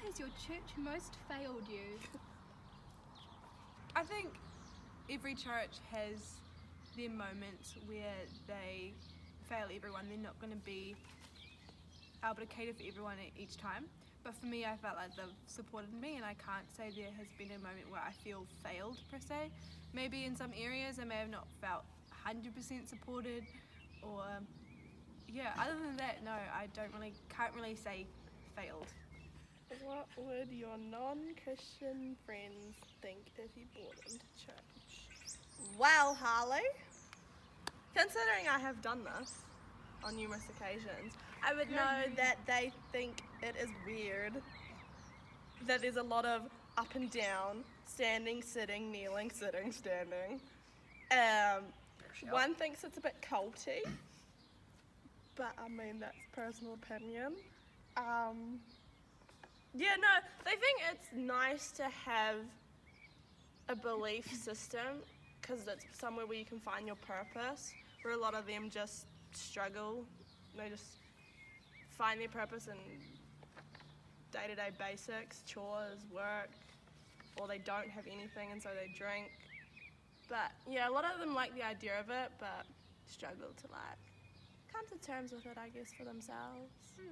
has your church most failed you? I think every church has their moments where they fail everyone. They're not going to be able to cater for everyone each time. But for me, I felt like they've supported me, and I can't say there has been a moment where I feel failed per se. Maybe in some areas I may have not felt 100% supported, or other than that, no, I can't really say failed. What would your non-Christian friends think if you brought them to church? Well, Harley, considering I have done this on numerous occasions, I would know that they think it is weird that there's a lot of up and down, standing, sitting, kneeling, sitting, standing. One thinks it's a bit culty, but I mean, that's personal opinion. They think it's nice to have a belief system because it's somewhere where you can find your purpose, where a lot of them just struggle. They just find their purpose in day-to-day basics, chores, work, or they don't have anything and so they drink. But yeah, a lot of them like the idea of it, but struggle to come to terms with it, I guess, for themselves. So,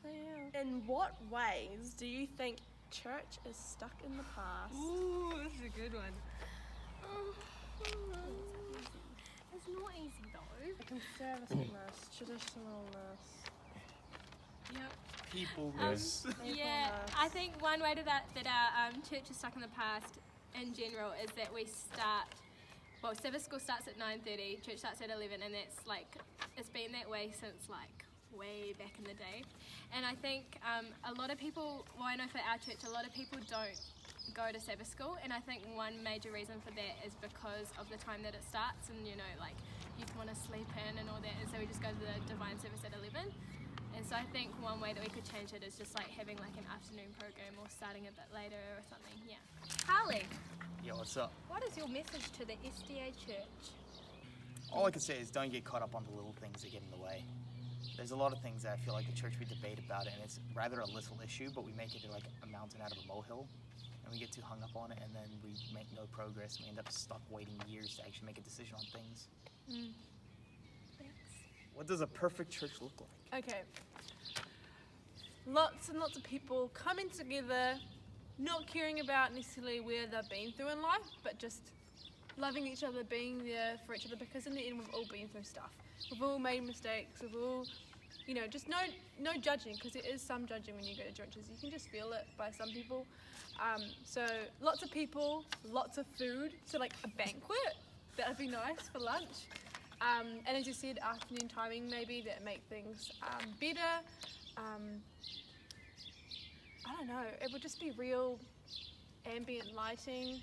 yeah. In what ways do you think church is stuck in the past? Ooh, this is a good one. It's not easy though. Conservativeness, traditionalness. Yep. Peopleness. Yeah, I think one way that our church is stuck in the past in general is that we start, Sabbath school starts at 9:30, church starts at 11, and that's it's been that way since way back in the day. And I think a lot of people, I know for our church, a lot of people don't go to Sabbath school, and I think one major reason for that is because of the time that it starts, and you want to sleep in and all that, and so we just go to the divine service at 11. And so I think one way that we could change it is just having an afternoon program or starting a bit later or something. Yeah. Harley, Yeah, what's up? what is your message to the SDA church? All I can say is don't get caught up on the little things that get in the way. There's a lot of things that I feel like the church, we debate about it, and it's rather a little issue, but we make it a mountain out of a molehill, and we get too hung up on it, and then we make no progress, and we end up stuck waiting years to actually make a decision on things. Thanks. What does a perfect church look like? Okay. Lots and lots of people coming together, not caring about necessarily where they've been through in life, but just loving each other, being there for each other, because in the end we've all been through stuff. We've all made mistakes, we've all, just no judging, because there is some judging when you go to churches. You can just feel it by some people. So lots of people, lots of food, so a banquet, that would be nice for lunch. And as you said, afternoon timing maybe, that make things better. I don't know, it would just be real ambient lighting.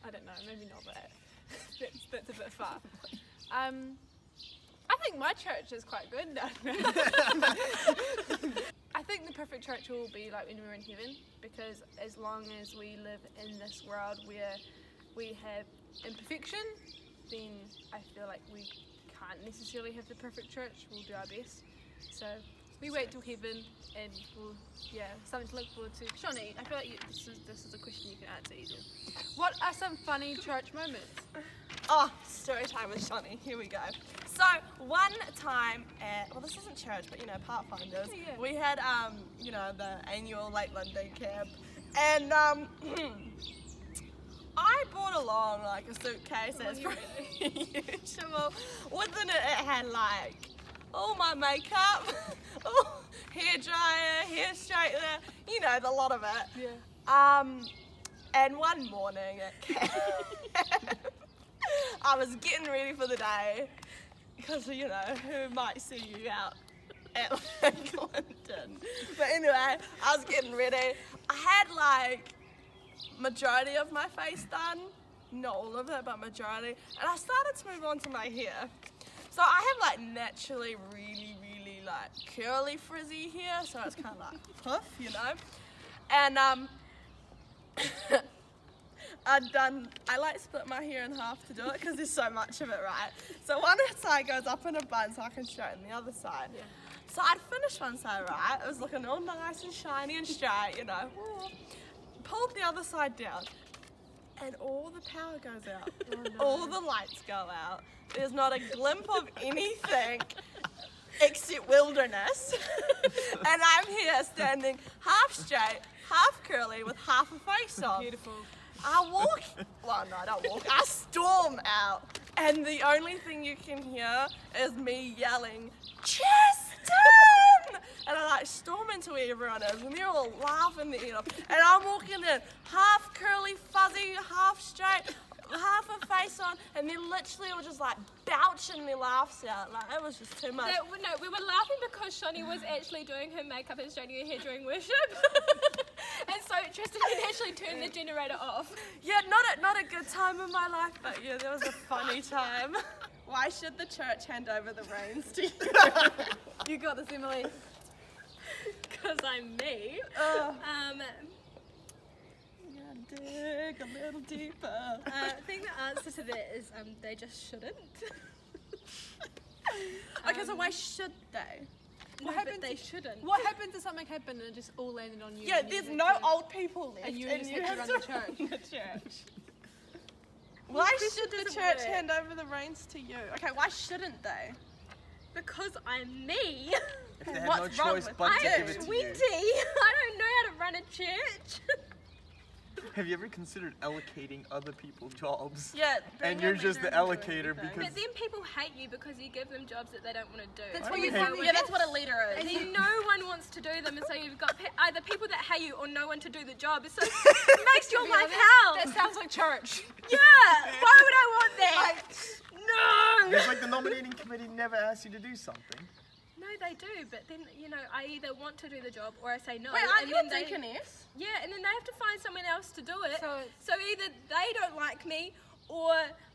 I don't know, maybe not that. that's a bit far. I think my church is quite good. I think the perfect church will be when we're in heaven, because as long as we live in this world where we have imperfection, then I feel like we can't necessarily have the perfect church. We'll do our best. So we wait till heaven, and something to look forward to. Shawnee, I feel like this is a question you can answer easily. What are some funny church moments? Oh, story time with Shawnee. Here we go. So one time at, this isn't church, but Pathfinders, we had the annual Lake London camp, and I brought along a suitcase that's pretty usual. Within it, it had all my makeup, hair dryer, hair straightener, the lot of it. Yeah. And one morning at camp, I was getting ready for the day, because who might see you out at Lake London. But anyway, I was getting ready. I had majority of my face done, not all of it, but majority. And I started to move on to my hair. So I have naturally really, really curly frizzy hair, so it's kind of puff, And I split my hair in half to do it because there's so much of it, right? So one side goes up in a bun so I can straighten the other side. Yeah. So I'd finished one side, right? It was looking all nice and shiny and straight, you know. Pulled the other side down, and all the power goes out. All the lights go out. There's not a glimpse of anything except wilderness. And I'm here standing half straight, half curly, with half a face on. Beautiful. I walk, well, no, I don't walk, I storm out. And the only thing you can hear is me yelling, Cheston! And I like storm into where everyone is, and they're all laughing their head off. And I'm walking in, half curly, fuzzy, half straight, half a face on, and they literally were just like belching their laughs out. Like, it was just too much. No, we were laughing because Shani was actually doing her makeup and straightening her hair during worship. And so Tristan had actually turned the generator off. Yeah, not a good time in my life, but yeah, that was a funny time. Why should the church hand over the reins to you? You got this, Emily. Because I'm me. Dig a little deeper. I think the answer to that is they just shouldn't. Okay, so why should they? What happens but they shouldn't. What happens if something happened and it just all landed on you? Yeah, and you there's had no to- old people left, and you just you had to have run the church. run the church. Why should the doesn't church work. hand over the reins to you? Okay, why shouldn't they? Because I'm me. If they had What's no wrong choice with but to you? give it I'm to 20. you. I don't know how to run a church. Have you ever considered allocating other people jobs? Yeah, And you're just the allocator But because then people hate you because you give them jobs that they don't want to do. That's I what don't you hate find. you. Yeah, that's what a leader is. And then no one wants to do them, and so you've got either people that hate you or no one to do the job. So it makes your life hell. That sounds like church. Yeah, why would I want that? No. it's like the nominating committee never asks you to do something. No, they do, but then I either want to do the job or I say no. Wait, aren't and you a then they, deaconess? Yeah, and then they have to find someone else to do it. So- So either they don't like me or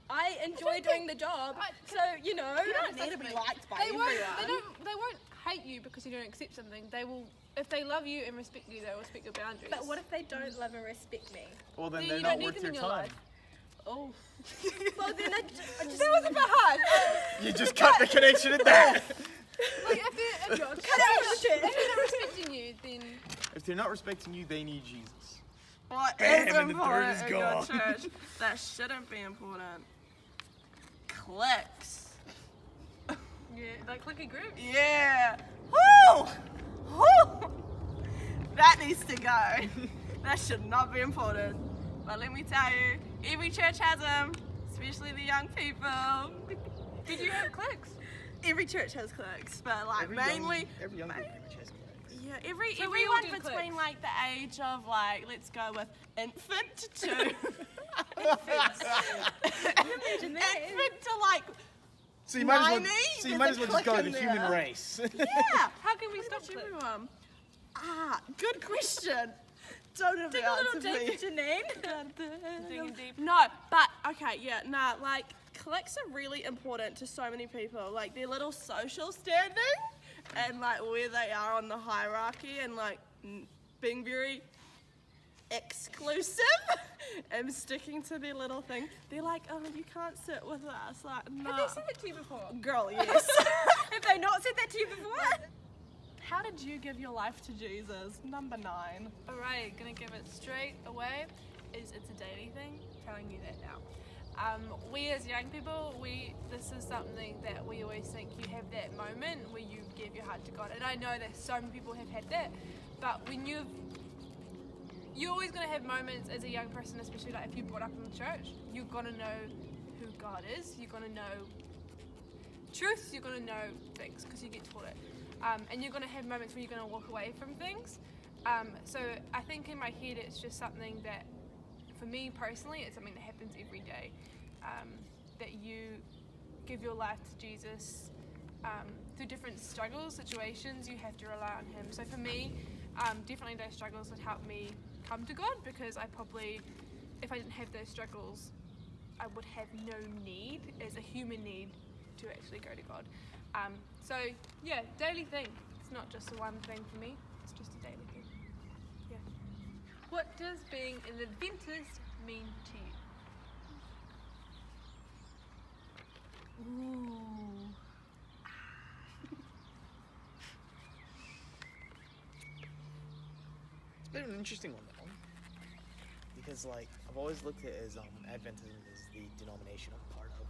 I enjoy doing the job. So You don't need to be liked by They won't. everyone. They won't hate you because you don't accept something. They will, if they love you and respect you, they will respect your boundaries. But what if they don't love and respect me? Well, then Then they're you not don't need worth them your in your time. life. Oh. Well, then I just That was a bit hard. You just cut the connection at that. Like if they're cut out if shit. they're not respecting you, then If they're not respecting you, they need Jesus. What Bam, is and the third important is in your gone. church that shouldn't be important? Clicks. yeah, that clicky group. Yeah. Woo! Woo! That needs to go. That should not be important. But let me tell you, every church has them, especially the young people. Did you have clicks? Every church has clicks, but like mainly, every young group pretty much has clicks. yeah, So we all everyone do between clicks. like the age of like, let's go with infant to imagine that. infant to like, So you might as well. Miney? So you There's might a as well just go click with the in human there. race. yeah. How can we stop Touch clicks? everyone. Ah, good question. Don't have Take the a little answer, deep, please. Janine. Digging deep. No, but okay, yeah, nah, like clicks are really important to so many people. Like their little social standing and like where they are on the hierarchy and like being very exclusive and sticking to their little thing. They're like, oh, you can't sit with us. Like, no. Have they said that to you before? Girl, yes. Have they not said that to you before? How did you give your life to Jesus? Number 9. Alright, gonna give it straight away. It's a daily thing. Telling you that now. We as young people, this is something that we always think you have that moment where you give your heart to God. And I know that so many people have had that, but when you're always gonna have moments as a young person, especially like if you're brought up in the church, you're gonna know who God is. You're gonna know truths. You're gonna know things because you get taught it. And you're going to have moments where you're going to walk away from things. So I think in my head it's just something that, for me personally, it's something that happens every day. That you give your life to Jesus through different struggles, situations, you have to rely on Him. So for me, definitely those struggles would help me come to God, because I probably, if I didn't have those struggles, I would have no need, as a human need, to actually go to God. So yeah, daily thing. It's not just the one thing for me. It's just a daily thing. Yeah. What does being an Adventist mean to you? Ooh. Bit of an interesting one, that one. Because like I've always looked at it as Adventism is the denomination I'm part of,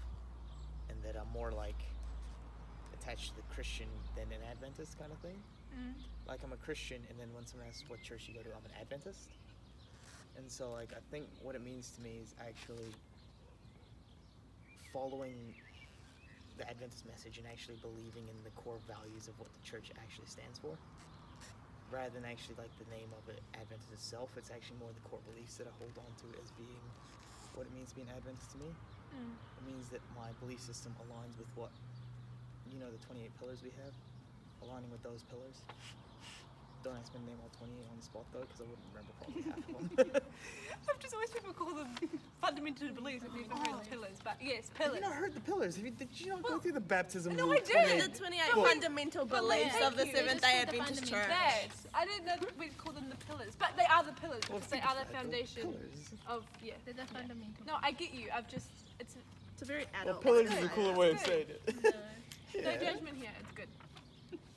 and that I'm more like attached to the Christian than an Adventist kind of thing. Like I'm a Christian, and then when someone asks what church you go to, I'm an Adventist. And so like I think what it means to me is actually following the Adventist message and actually believing in the core values of what the church actually stands for. Rather than actually like the name of it, Adventist itself, it's actually more the core beliefs that I hold on to as being what it means to be an Adventist to me. It means that my belief system aligns with what, you know, the 28 pillars we have, aligning with those pillars. Don't ask me to name all 28 on the spot though, because I wouldn't remember probably half of them. I've just always people call them fundamental beliefs. I've never heard of pillars, but yes, Have pillars. you not heard the pillars? Did you not go through the baptism? No, of I did. The 28 Well, fundamental beliefs thank of the you. Seventh-day They're just called the Adventist Church. That I didn't know that we'd call them the pillars, but they are the pillars Well, because they think are the about it, they're foundation pillars. of They're the fundamental. No, I get you. I've just it's It's a very Well, adult. pillars is a good. cooler It's way of good. saying it. no judgment here. It's good.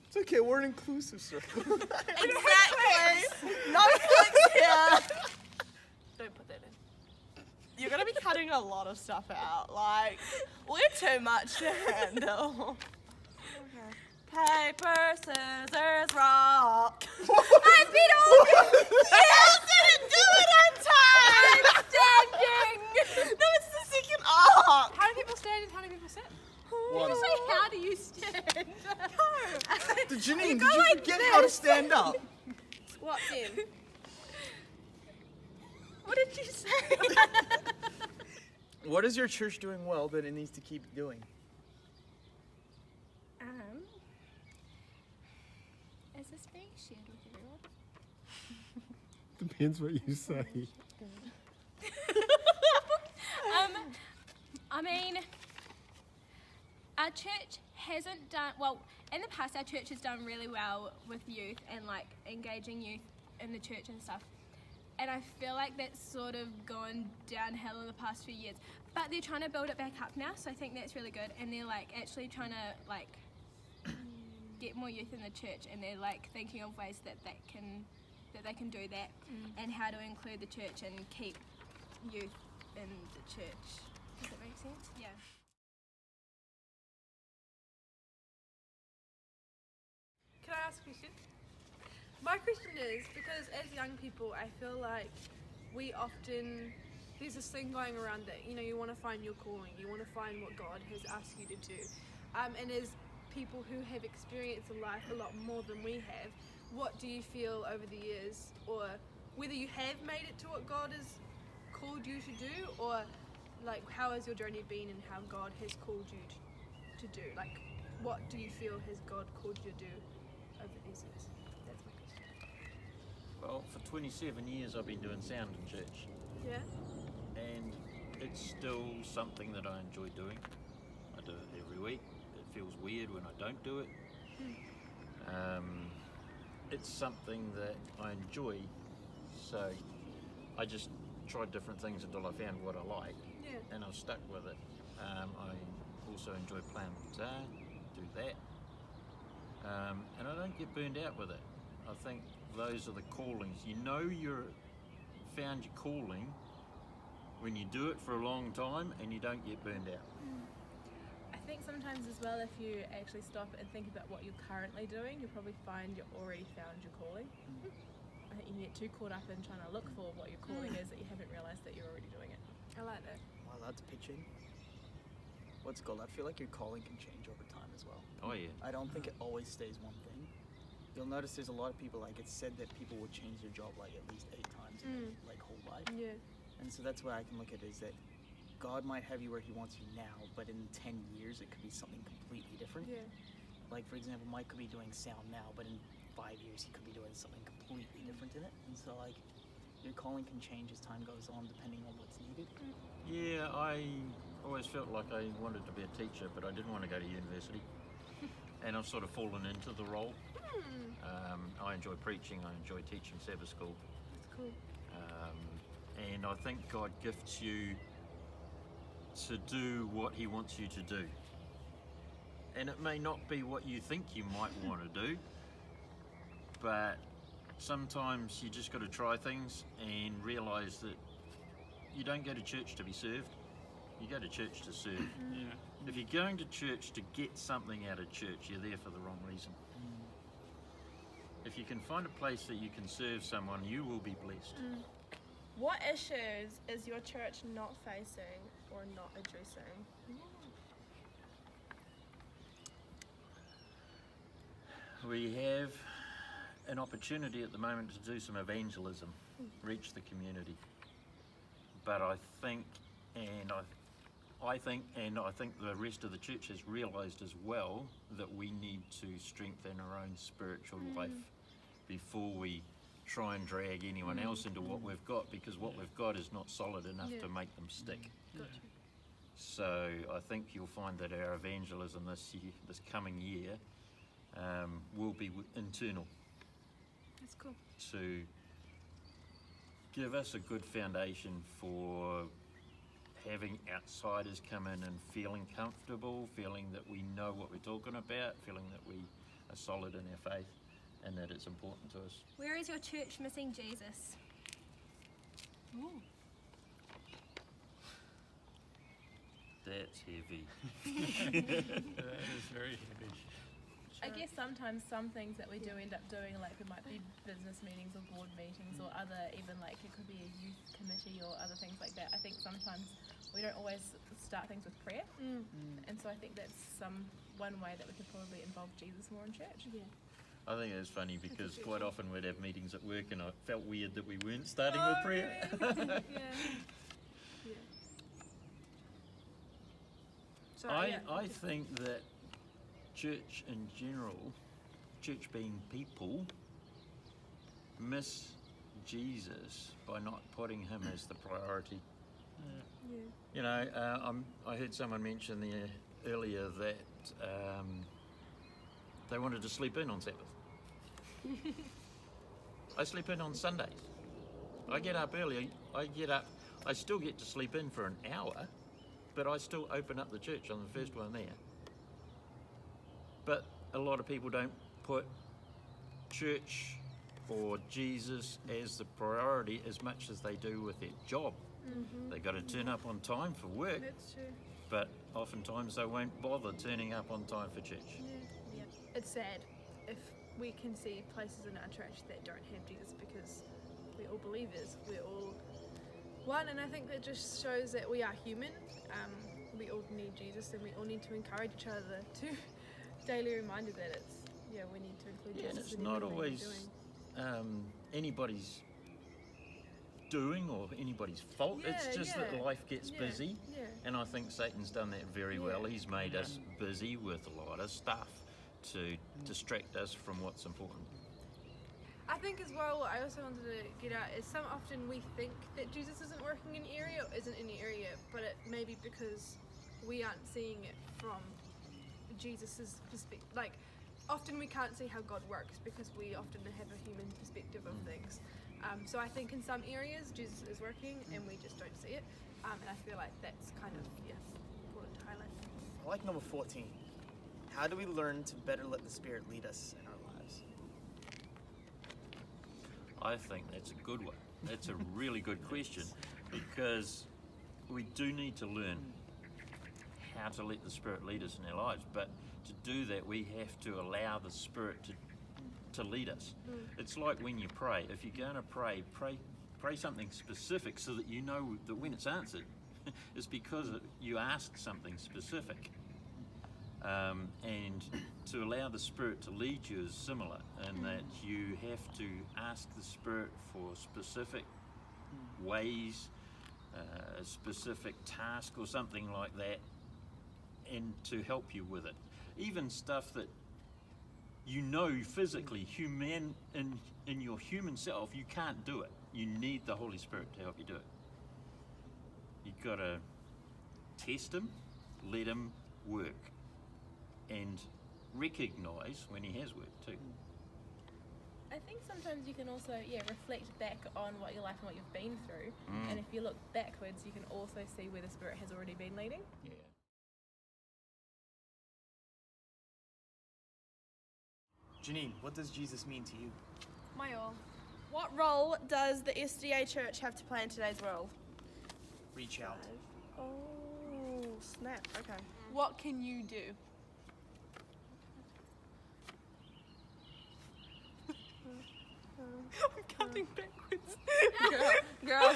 It's okay, we're an inclusive circle. Exactly. No clicks here. Don't put that in. You're gonna be cutting a lot of stuff out. Like, we're too much to handle. Paper, scissors, rock. I beat all. You didn't do it on time. Standing. No, it's the second arc. How do people stand and how do people sit? One. Say, how do you stand? Janine, did you forget how to stand up? Squat in. What did you say? What is your church doing well that it needs to keep doing? Is this being shared with everyone? Depends what you say. I mean, our church hasn't done well. In the past, our church has done really well with youth and like engaging youth in the church and stuff. And I feel like that's sort of gone downhill in the past few years. But they're trying to build it back up now, so I think that's really good. And they're like actually trying to like get more youth in the church, and they're like thinking of ways that they can do that, and how to include the church and keep youth in the church. Does that make sense? Yeah. Can I ask a question? My question is because as young people, I feel like we often there's this thing going around that you want to find your calling, you want to find what God has asked you to do, and as people who have experienced life a lot more than we have, what do you feel over the years, or whether you have made it to what God has called you to do, or like how has your journey been and how God has called you to do? Like, what do you feel has God called you to do over these years? That's my question. Well, for 27 years I've been doing sound in church, Yeah. and it's still something that I enjoy doing. I do it every week. It feels weird when I don't do it. It's something that I enjoy, so I just tried different things until I found what I like, Yeah. and I've stuck with it. I also enjoy playing the guitar, do that, and I don't get burned out with it. I think those are the callings. You know you're found your calling when you do it for a long time and you don't get burned out. I think sometimes as well, if you actually stop and think about what you're currently doing, you'll probably find you've already found your calling. I think you get too caught up in trying to look for what your calling is that you haven't realised that you're already doing it. I like that. Am I allowed to pitch in? What's it called? I feel like your calling can change over time as well. Oh yeah. I don't think it always stays one thing. You'll notice there's a lot of people, like it's said that people will change their job like at least 8 times in their like whole life. Yeah. And so that's where I can look at it, is that God might have you where he wants you now, but in 10 years it could be something completely different. Yeah. Like for example, Mike could be doing sound now, but in 5 years he could be doing something completely different in it. And so like your calling can change as time goes on depending on what's needed. Yeah, I always felt like I wanted to be a teacher, but I didn't want to go to university. And I've sort of fallen into the role. I enjoy preaching, I enjoy teaching Sabbath school. That's cool. And I think God gifts you to do what he wants you to do. And it may not be what you think you might want to do, but sometimes you just got to try things and realise that you don't go to church to be served, you go to church to serve. If you're going to church to get something out of church, you're there for the wrong reason. If you can find a place that you can serve someone, you will be blessed. What issues is your church not facing or not addressing? We have an opportunity at the moment to do some evangelism, reach the community. But I think the rest of the church has realised as well that we need to strengthen our own spiritual life before we try and drag anyone else into what we've got, because what we've got is not solid enough to make them stick. So I think you'll find that our evangelism this coming year, will be internal. That's cool. To give us a good foundation for having outsiders come in and feeling comfortable, feeling that we know what we're talking about, feeling that we are solid in our faith and that it's important to us. Where is your church missing Jesus? That's heavy. That is very heavy. I guess sometimes some things that we do end up doing, like it might be business meetings or board meetings or other, even like it could be a youth committee or other things like that. I think sometimes we don't always start things with prayer, and so I think that's one way that we could probably involve Jesus more in church. I think it's funny because quite often we'd have meetings at work and I felt weird that we weren't starting with prayer. So, I think that church in general, church being people, miss Jesus by not putting him as the priority. You know, I heard someone mention earlier that they wanted to sleep in on Sabbath. I sleep in on Sundays. I get up early. I still get to sleep in for an hour, but I still open up the church on the first one there. But a lot of people don't put church or Jesus as the priority as much as they do with their job. They got to turn up on time for work, that's true. but oftentimes they won't bother turning up on time for church. It's sad if we can see places in our church that don't have Jesus, because we're all believers, we're all one, and I think that just shows that we are human. We all need Jesus, and we all need to encourage each other to daily reminder that we need to include Yeah, and Jesus it's in not everything we're always doing. anybody's doing or anybody's fault. It's just that life gets busy, and I think Satan's done that very well. He's made us busy with a lot of stuff to distract us from what's important. I think as well, what I also wanted to get at is often we think that Jesus isn't working in an area or isn't in an area, but it may be because we aren't seeing it from Jesus's perspective. Like, often we can't see how God works because we often have a human perspective of things. So I think in some areas Jesus is working and we just don't see it. And I feel like that's kind of important to highlight. I like number 14. How do we learn to better let the Spirit lead us in our lives? I think that's a good one. That's a really good question, because we do need to learn how to let the Spirit lead us in our lives, but to do that we have to allow the Spirit to lead us. It's like when you pray. If you're going to pray something specific so that you know that when it's answered, it's because you ask something specific. And to allow the Spirit to lead you is similar, in that you have to ask the Spirit for specific ways, a specific task or something like that, and to help you with it. Even stuff that you know physically, in your human self, you can't do it. You need the Holy Spirit to help you do it. You've got to test him, let him work, and recognise when he has worked too. I think sometimes you can also reflect back on what your life and what you've been through, and if you look backwards you can also see where the Spirit has already been leading. Yeah. Janine, what does Jesus mean to you? My all. What role does the SDA Church have to play in today's world? Reach out. Oh, snap. Okay. What can you do? I'm counting backwards. Girl,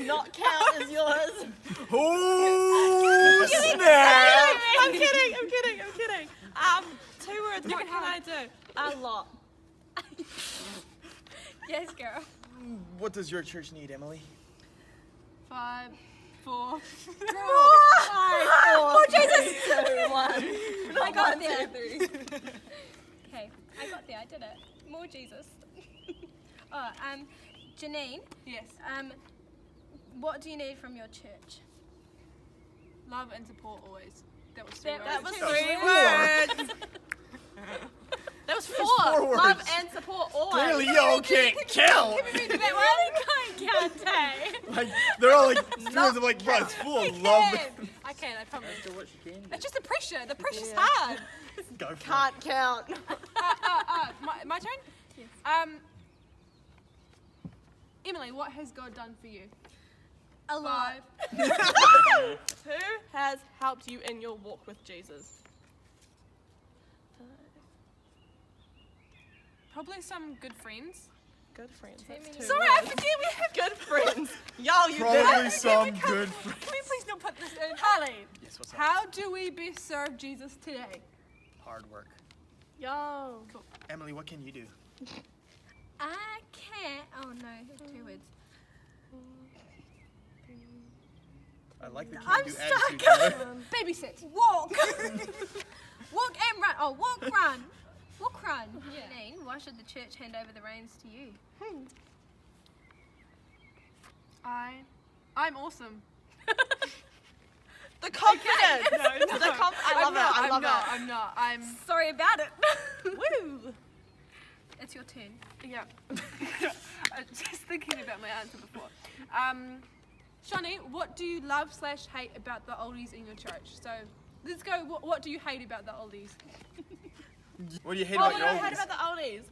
not count as yours. Oh, snap! I'm kidding. 2 words. What can I do? A lot. Yes, girl. What does your church need, Emily? 5, 4. Oh, Jesus! 2, 1. I got there. Okay, I got there. I did it. More Jesus. Oh, Janine. Yes. What do you need from your church? Love and support always. That was 3 That words. was 3 words. That was 4. 4 Love words. and support always. Clearly, y'all can't count. I can't count, hey. Like they're all like students. I'm like, bro, it's full of love. I can, I promise. Do what you can. It's just the pressure. The pressure's hard. Go for Can't count. My turn? Yes. Emily, what has God done for you? A lot. 5. Who has helped you in your walk with Jesus? Probably some good friends. Good friends. That's many 2 Sorry, I words. forget we have. Good friends. Yo, you Probably did. some good. Can we please not put this in? Harley, Yes, what's up? how do we best serve Jesus today? Hard work. Yo. Emily, what can you do? I can't. Oh no, 2 words. I like the I'm can-do stuck. attitude. Babysit. Walk. Walk and run. Oh, walk, run. Walk, run. Janine, why should the church hand over the reins to you? I'm awesome. The confidence. I love it. I'm not. I'm. Sorry about it. Woo. It's your turn. Yeah. I was just thinking about my answer before. Shani, what do you love / hate about the oldies in your church? So let's go. What do you hate about the oldies? What do you hate Oh, about what your do I hate oldies? about the oldies?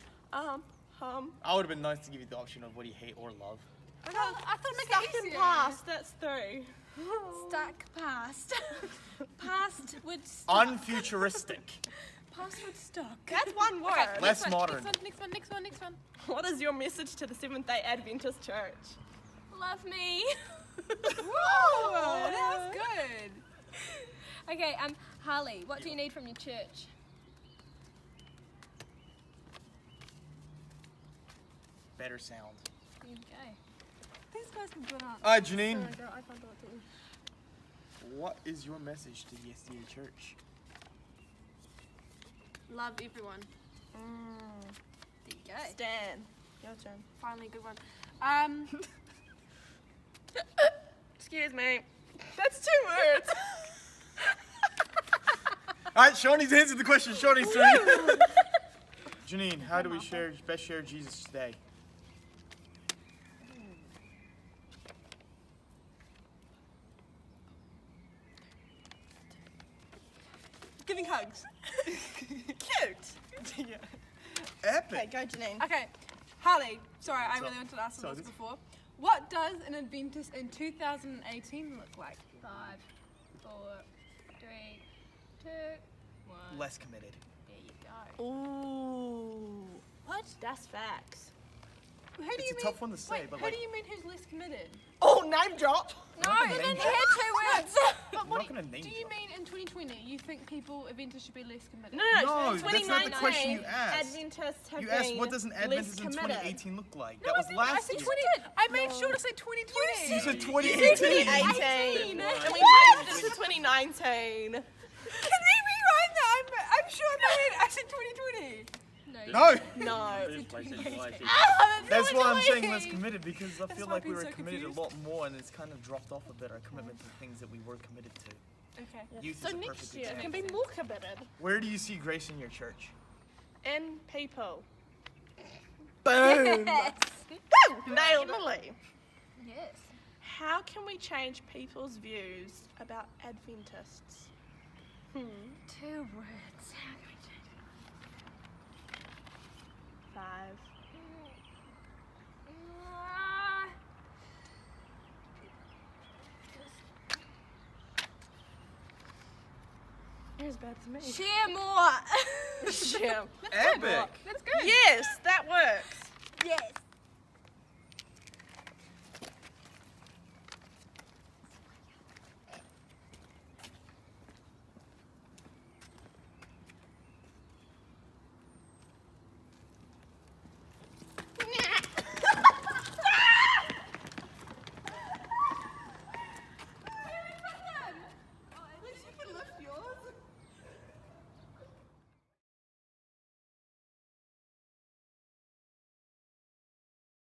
I would have been nice to give you the option of what do you hate or love. I thought make Stuck it in easier. past. That's 3. Stuck past. Past would Unfuturistic. past would stuck. That's 1 word. Less modern. Next one. What is your message to the Seventh-day Adventist Church? Love me. Whoa, that was good. Okay, Harley, what do you need from your church? Better sound. There you go. These guys can do it up. Janine, Girl, I can't do it too. what is your message to the SDA Church? Love everyone. There you go. Stan. Your turn. Finally, a good one. Excuse me. That's 2 words. All right, Shawnee's answered the question. Shawnee's turn. Janine, how do we best share Jesus today? Giving hugs. Cute. Yeah. Okay, Epic. go Janine. Okay, Harley. Sorry, I So- really wanted to ask so this this- before. What does an Adventist in 2018 look like? 5, 4, 3, 2, 1. Less committed. There you go. Ooh. What? That's facts. Who do It's you a mean? tough one to say, Wait, but who like, do you mean who's less committed? Oh, name drop. No, I'm not and gonna then name he had 2 words. But I'm what not gonna name do you drop. mean in 2020 you think people Adventists should be less committed? No, No, in that's not the 2019, question you asked. Adventists have You asked been what does an less Adventist in committed. 2018 look like? No, That was I last said year. 20. I made sure to say 2020. You said You 2018. said 2018. And we changed it to 2019. Can we rewind that? I'm sure I said 2020. No. No. First place is why I said That's why I'm saying 2020. less committed because I feel why like I've we been were so committed confused. a lot more and it's kind of dropped off a bit our commitment to things that we were committed to. Okay. Youth So is a next perfect year example. can be more committed. Where do you see grace in your church? In people. Boom. Nailed it. Yes. How can we change people's views about Adventists? 2 words. How can we change 5, You're as bad as me. Share more. Share. Epic. That's good. Yes, that works. Yes.